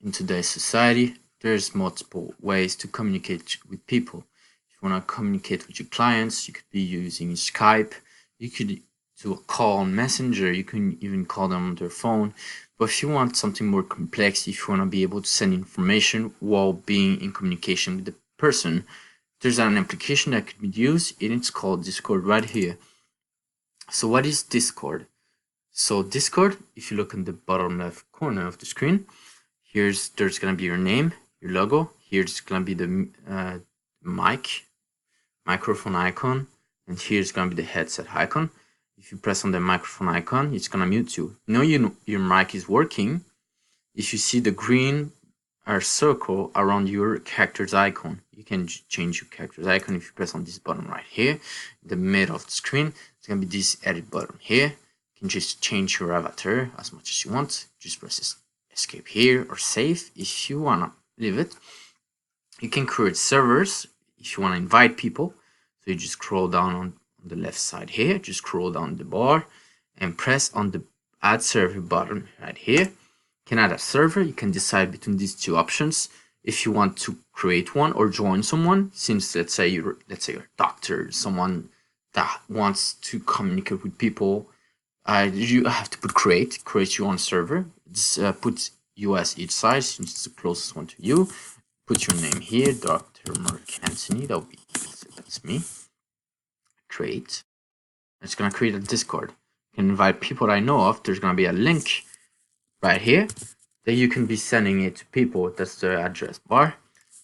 in today's society, there's multiple ways to communicate with people. If you want to communicate with your clients, you could be using Skype. You could do a call on Messenger. You can even call them on their phone. But if you want something more complex, if you want to be able to send information while being in communication with the person, there's an application that could be used, and it's called Discord right here. So what is Discord? So Discord, if you look in the bottom left corner of the screen, there's gonna be your name, your logo. Here's gonna be the microphone icon, and here's gonna be the headset icon. If you press on the microphone icon, it's gonna mute you. Your mic is working if you see the green circle around your character's icon. You can change your character's icon if you press on this button right here in the middle of the screen. It's gonna be this edit button here. You can just change your avatar as much as you want. Just press escape here or save if you wanna leave it. You can create servers if you wanna invite people. So you just scroll down on the left side here, just scroll down the bar and press on the add server button right here. You can add a server. You can decide between these two options if you want to create one or join someone. Since let's say you're a doctor, someone that wants to communicate with people, you have to put create your own server. Just put US each side since it's the closest one to you. Put your name here, Dr. Mark Anthony. That'll be easy. That's me. Create. It's gonna create a Discord. You can invite people that I know of. There's gonna be a link right here that you can be sending it to people. That's the address bar.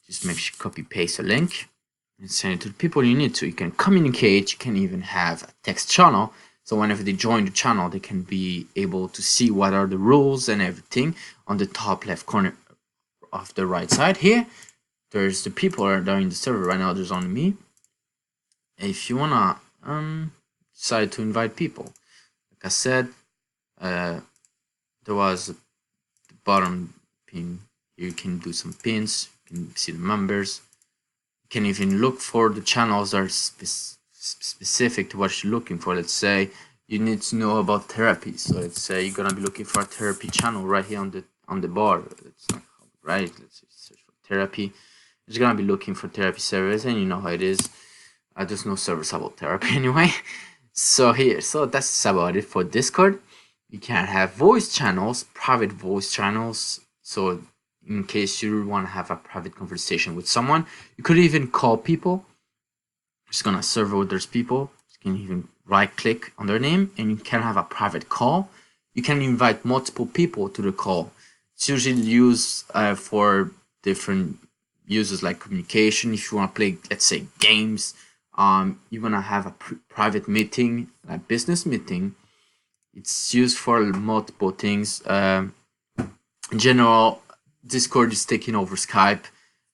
Just make sure copy paste a link and send it to the people you need to. You can communicate. You can even have a text channel, so whenever they join the channel, they can be able to see what are the rules and everything. On the top left corner of the right side here, there's the people that are in the server right now. There's only me. If you wanna decide to invite people, like I said, there was the bottom pin. You can do some pins. You can see the members. You can even look for the channels that are specific to what you're looking for. Let's say you need to know about therapy. So let's say you're gonna be looking for a therapy channel right here on the bar. It's not right. Let's search for therapy. You're gonna be looking for therapy service, and you know how it is. There's no service about therapy anyway. So that's about it for Discord. You can have voice channels, private voice channels. So in case you want to have a private conversation with someone, you could even call people. Just gonna server with those people. You can even right click on their name and you can have a private call. You can invite multiple people to the call. It's usually used for different uses like communication. If you want to play, let's say, games, you're gonna have a private meeting, like business meeting. It's used for multiple things. In general, Discord is taking over Skype,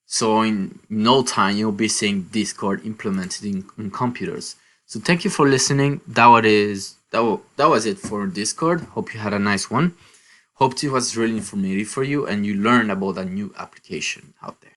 so in no time you'll be seeing Discord implemented in computers. So thank you for listening. That was it for Discord. Hope you had a nice one. Hope it was really informative for you and you learned about a new application out there.